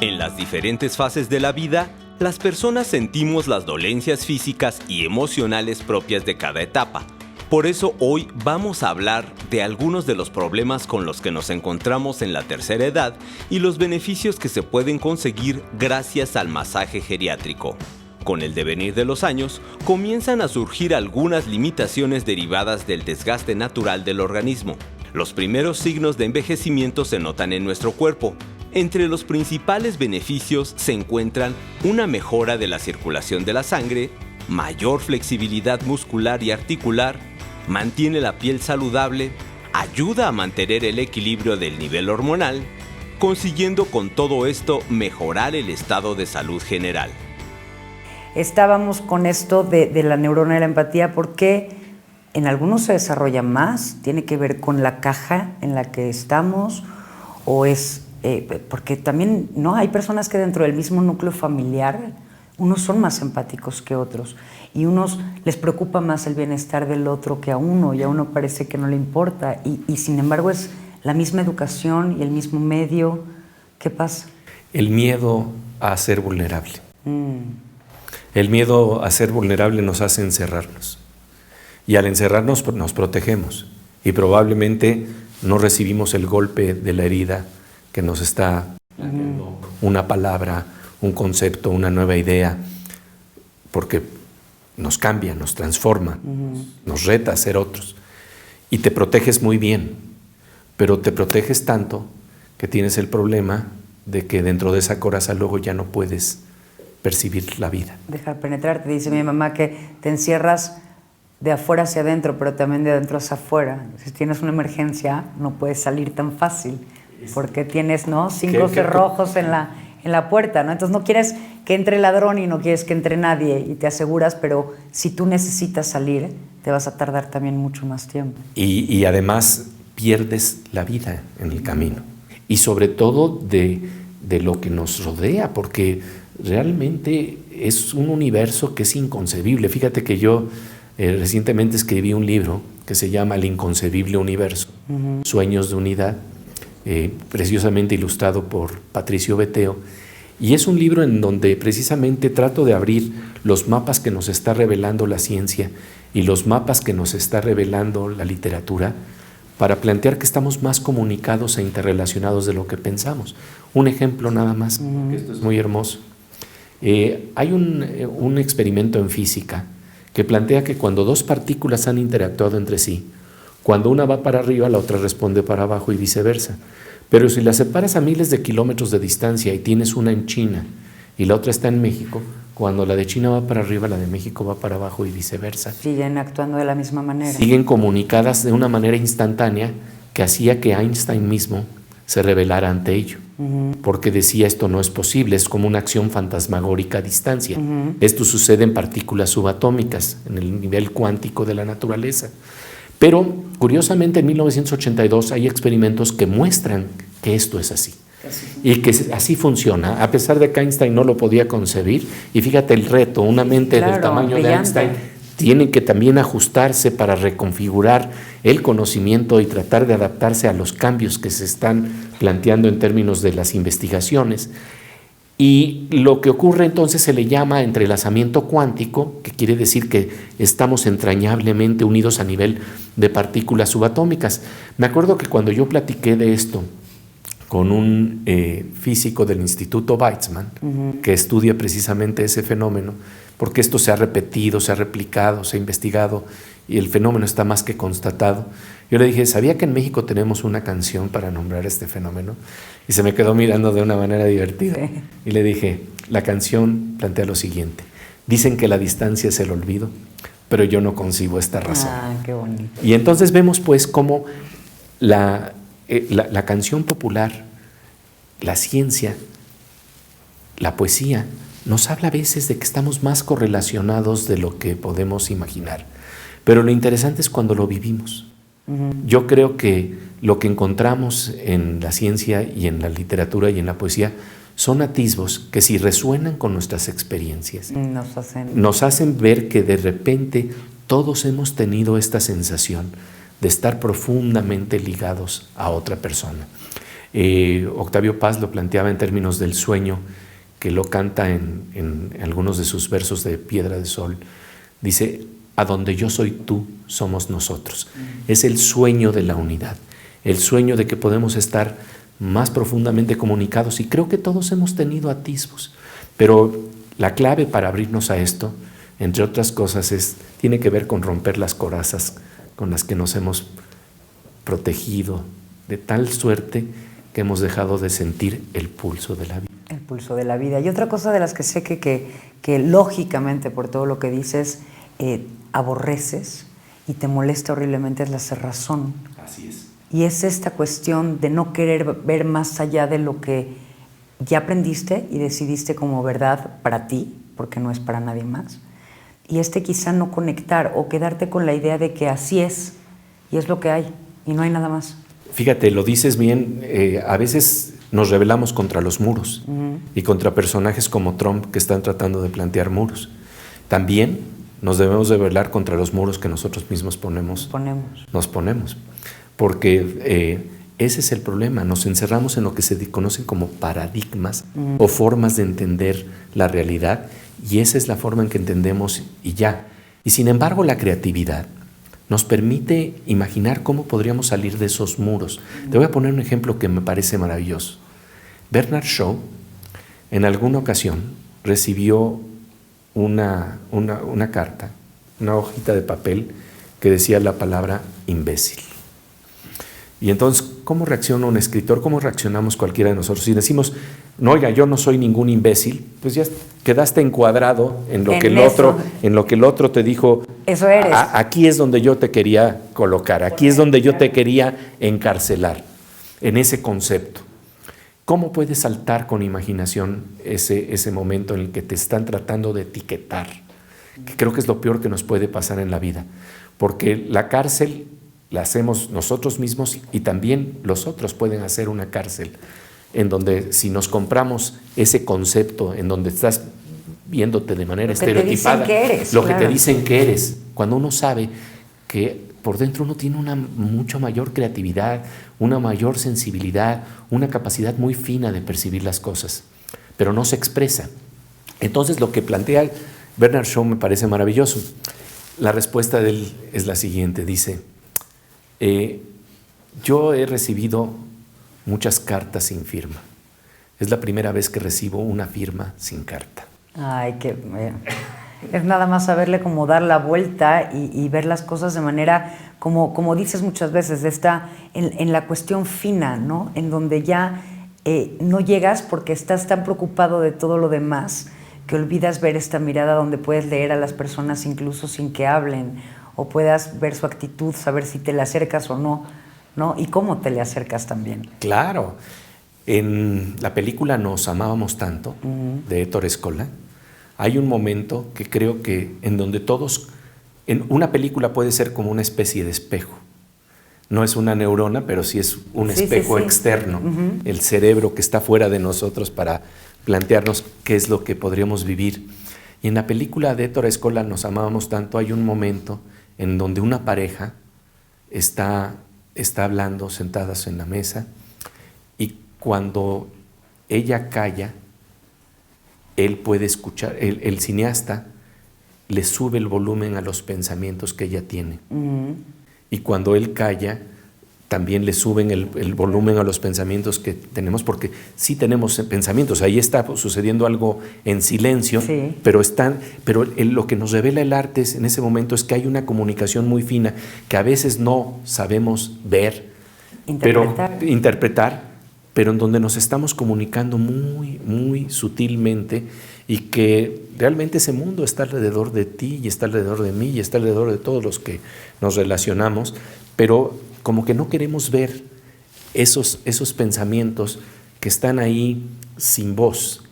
En las diferentes fases de la vida, las personas sentimos las dolencias físicas y emocionales propias de cada etapa. Por eso hoy vamos a hablar de algunos de los problemas con los que nos encontramos en la tercera edad y los beneficios que se pueden conseguir gracias al masaje geriátrico. Con el devenir de los años, comienzan a surgir algunas limitaciones derivadas del desgaste natural del organismo. Los primeros signos de envejecimiento se notan en nuestro cuerpo. Entre los principales beneficios se encuentran una mejora de la circulación de la sangre, mayor flexibilidad muscular y articular, mantiene la piel saludable, ayuda a mantener el equilibrio del nivel hormonal, consiguiendo con todo esto mejorar el estado de salud general. Estábamos con esto de la neurona de la empatía porque en algunos se desarrolla más, tiene que ver con la caja en la que estamos o es... porque también no hay personas que dentro del mismo núcleo familiar unos son más empáticos que otros y unos les preocupa más el bienestar del otro que a uno y a uno parece que no le importa y sin embargo es la misma educación y el mismo medio. ¿Qué pasa? El miedo a ser vulnerable. El miedo a ser vulnerable nos hace encerrarnos y al encerrarnos nos protegemos y probablemente no recibimos el golpe de la herida que nos está dando una palabra, un concepto, una nueva idea, porque nos cambia, nos transforma, nos reta a ser otros. Y te proteges muy bien, pero te proteges tanto que tienes el problema de que dentro de esa coraza luego ya no puedes percibir la vida. Dejar penetrar, te dice mi mamá que te encierras de afuera hacia adentro, pero también de adentro hacia afuera. Si tienes una emergencia, no puedes salir tan fácil. Porque tienes, ¿no?, 5 cerrojos en la puerta, ¿no? Entonces no quieres que entre el ladrón y no quieres que entre nadie y te aseguras, pero si tú necesitas salir, te vas a tardar también mucho más tiempo. Y además pierdes la vida en el camino. Y sobre todo de lo que nos rodea, porque realmente es un universo que es inconcebible. Fíjate que yo recientemente escribí un libro que se llama El inconcebible universo, Sueños de unidad, preciosamente ilustrado por Patricio Beteo, y es un libro en donde precisamente trato de abrir los mapas que nos está revelando la ciencia y los mapas que nos está revelando la literatura para plantear que estamos más comunicados e interrelacionados de lo que pensamos. Un ejemplo nada más, porque esto es muy hermoso. Hay un experimento en física que plantea que cuando dos partículas han interactuado entre sí, cuando una va para arriba, la otra responde para abajo y viceversa. Pero si las separas a miles de kilómetros de distancia y tienes una en China y la otra está en México, cuando la de China va para arriba, la de México va para abajo y viceversa. Siguen actuando de la misma manera. Siguen comunicadas de una manera instantánea que hacía que Einstein mismo se rebelara ante ello. Porque decía esto no es posible, es como una acción fantasmagórica a distancia. Esto sucede en partículas subatómicas, en el nivel cuántico de la naturaleza. Pero, curiosamente, en 1982 hay experimentos que muestran que esto es así. Y que así funciona, a pesar de que Einstein no lo podía concebir. Y fíjate el reto, una mente del tamaño de Einstein tiene que también ajustarse para reconfigurar el conocimiento y tratar de adaptarse a los cambios que se están planteando en términos de las investigaciones. Y lo que ocurre entonces se le llama entrelazamiento cuántico, que quiere decir que estamos entrañablemente unidos a nivel de partículas subatómicas. Me acuerdo que cuando yo platiqué de esto con un físico del Instituto Weizmann, que estudia precisamente ese fenómeno, porque esto se ha repetido, se ha replicado, se ha investigado y el fenómeno está más que constatado. Yo le dije, ¿sabía que en México tenemos una canción para nombrar este fenómeno? Y se me quedó mirando de una manera divertida. Sí. Y le dije, la canción plantea lo siguiente: dicen que la distancia es el olvido, pero yo no concibo esta razón. Qué bonito. Y entonces vemos pues cómo la canción popular, la ciencia, la poesía, nos habla a veces de que estamos más correlacionados de lo que podemos imaginar. Pero lo interesante es cuando lo vivimos. Yo creo que lo que encontramos en la ciencia y en la literatura y en la poesía son atisbos que, si resuenan con nuestras experiencias, nos hacen ver que de repente todos hemos tenido esta sensación de estar profundamente ligados a otra persona. Octavio Paz lo planteaba en términos del sueño, que lo canta en algunos de sus versos de Piedra de Sol. Dice: a donde yo soy tú, somos nosotros. Es el sueño de la unidad, el sueño de que podemos estar más profundamente comunicados, y creo que todos hemos tenido atisbos, pero la clave para abrirnos a esto, entre otras cosas, tiene que ver con romper las corazas con las que nos hemos protegido, de tal suerte que hemos dejado de sentir el pulso de la vida. El pulso de la vida. Y otra cosa de las que sé que lógicamente, por todo lo que dices, aborreces y te molesta horriblemente, es la cerrazón. Así es. Y es esta cuestión de no querer ver más allá de lo que ya aprendiste y decidiste como verdad para ti, porque no es para nadie más. Y quizá no conectar o quedarte con la idea de que así es y es lo que hay y no hay nada más. Fíjate, lo dices bien, a veces nos rebelamos contra los muros y contra personajes como Trump que están tratando de plantear muros. También nos debemos rebelar contra los muros que nosotros mismos nos ponemos. Porque ese es el problema, nos encerramos en lo que se conocen como paradigmas o formas de entender la realidad, y esa es la forma en que entendemos y ya. Y sin embargo, la creatividad nos permite imaginar cómo podríamos salir de esos muros. Te voy a poner un ejemplo que me parece maravilloso. Bernard Shaw en alguna ocasión recibió una carta, una hojita de papel que decía la palabra imbécil. Y entonces, ¿cómo reacciona un escritor? ¿Cómo reaccionamos cualquiera de nosotros? Si decimos, no, oiga, yo no soy ningún imbécil, pues ya quedaste encuadrado en lo que el otro te dijo. Eso eres. Aquí es donde yo te quería colocar, aquí es donde yo te quería encarcelar, en ese concepto. ¿Cómo puedes saltar con imaginación ese momento en el que te están tratando de etiquetar? Que creo que es lo peor que nos puede pasar en la vida, porque la cárcel la hacemos nosotros mismos, y también los otros pueden hacer una cárcel en donde, si nos compramos ese concepto en donde estás viéndote de manera estereotipada, lo que te dicen que eres, cuando uno sabe que por dentro uno tiene una mucho mayor creatividad, una mayor sensibilidad, una capacidad muy fina de percibir las cosas, pero no se expresa. Entonces, lo que plantea Bernard Shaw me parece maravilloso. La respuesta de él es la siguiente, dice: yo he recibido muchas cartas sin firma. Es la primera vez que recibo una firma sin carta. Ay, es nada más saberle cómo dar la vuelta y ver las cosas de manera, como dices muchas veces, en la cuestión fina, ¿no? En donde ya no llegas porque estás tan preocupado de todo lo demás que olvidas ver esta mirada donde puedes leer a las personas incluso sin que hablen, o puedas ver su actitud, saber si te le acercas o no, ¿no? Y cómo te le acercas también. Claro. En la película Nos amábamos tanto, de Ettore Scola, hay un momento que creo que en donde todos, en una película puede ser como una especie de espejo. No es una neurona, pero sí es un espejo externo, el cerebro que está fuera de nosotros para plantearnos qué es lo que podríamos vivir. Y en la película de Ettore Scola, Nos amábamos tanto, hay un momento en donde una pareja está hablando sentadas en la mesa, y cuando ella calla, él puede escuchar, el cineasta le sube el volumen a los pensamientos que ella tiene. Y cuando él calla, también le suben el volumen a los pensamientos que tenemos, porque sí tenemos pensamientos, ahí está sucediendo algo en silencio, sí. pero lo que nos revela el arte en ese momento es que hay una comunicación muy fina que a veces no sabemos ver, interpretar, pero en donde nos estamos comunicando muy, muy sutilmente, y que realmente ese mundo está alrededor de ti y está alrededor de mí y está alrededor de todos los que nos relacionamos, pero como que no queremos ver esos pensamientos que están ahí sin voz.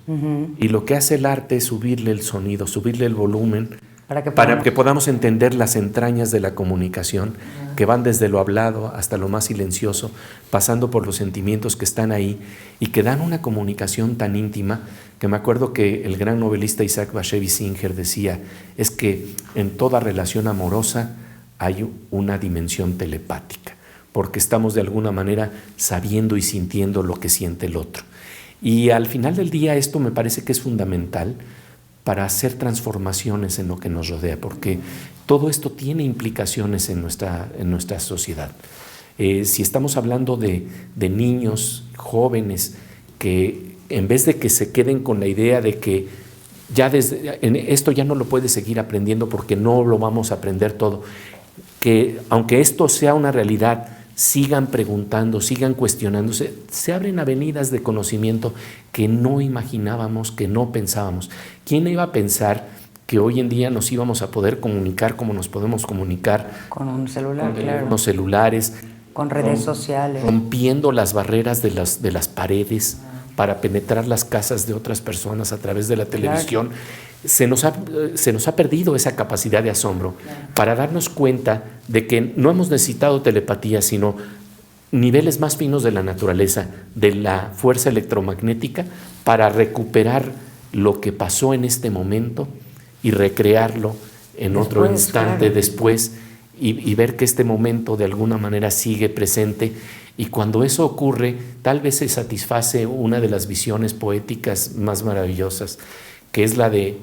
Y lo que hace el arte es subirle el sonido, subirle el volumen, para que podamos entender las entrañas de la comunicación, que van desde lo hablado hasta lo más silencioso, pasando por los sentimientos que están ahí y que dan una comunicación tan íntima, que me acuerdo que el gran novelista Isaac Bashevis Singer decía, es que en toda relación amorosa hay una dimensión telepática, porque estamos de alguna manera sabiendo y sintiendo lo que siente el otro. Y al final del día esto me parece que es fundamental para hacer transformaciones en lo que nos rodea, porque todo esto tiene implicaciones en nuestra sociedad. Si estamos hablando de niños, jóvenes, que en vez de que se queden con la idea de que esto ya no lo puedes seguir aprendiendo porque no lo vamos a aprender todo, que aunque esto sea una realidad, sigan preguntando, sigan cuestionándose, se abren avenidas de conocimiento que no imaginábamos, que no pensábamos. ¿Quién iba a pensar que hoy en día nos íbamos a poder comunicar como nos podemos comunicar? Con un celular, con claro. Los celulares. Con redes sociales. Rompiendo las barreras de las paredes para penetrar las casas de otras personas a través de la televisión. Claro. Se nos ha perdido esa capacidad de asombro para darnos cuenta de que no hemos necesitado telepatía, sino niveles más finos de la naturaleza, de la fuerza electromagnética, para recuperar lo que pasó en este momento y recrearlo en otro instante, claro, después, y ver que este momento de alguna manera sigue presente. Y cuando eso ocurre, tal vez se satisface una de las visiones poéticas más maravillosas, que es la de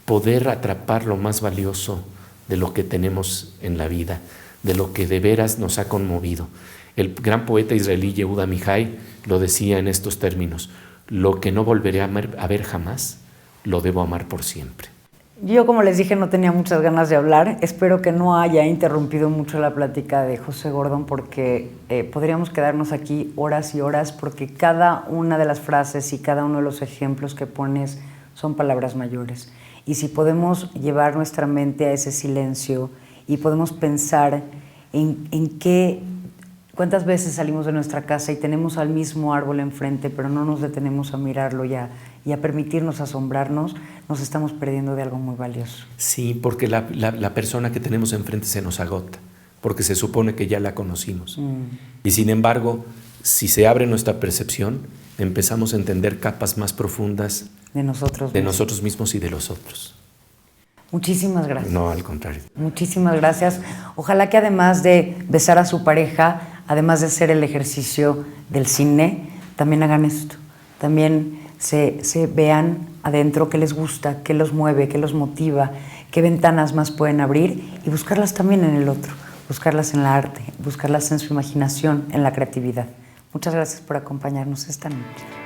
poder atrapar lo más valioso de lo que tenemos en la vida, de lo que de veras nos ha conmovido. El gran poeta israelí Yehuda Amichai lo decía en estos términos: lo que no volveré a ver jamás, lo debo amar por siempre. Yo, como les dije, no tenía muchas ganas de hablar. Espero que no haya interrumpido mucho la plática de José Gordon, porque podríamos quedarnos aquí horas y horas, porque cada una de las frases y cada uno de los ejemplos que pones son palabras mayores. Y si podemos llevar nuestra mente a ese silencio y podemos pensar en cuántas veces salimos de nuestra casa y tenemos al mismo árbol enfrente, pero no nos detenemos a mirarlo y a permitirnos asombrarnos, nos estamos perdiendo de algo muy valioso. Sí, porque la persona que tenemos enfrente se nos agota, porque se supone que ya la conocimos. Y sin embargo, si se abre nuestra percepción, empezamos a entender capas más profundas de nosotros mismos y de los otros. Muchísimas gracias. No, al contrario. Muchísimas gracias. Ojalá que además de besar a su pareja, además de hacer el ejercicio del cine, también hagan esto. También se vean adentro qué les gusta, qué los mueve, qué los motiva, qué ventanas más pueden abrir, y buscarlas también en el otro, buscarlas en la arte, buscarlas en su imaginación, en la creatividad. Muchas gracias por acompañarnos esta noche.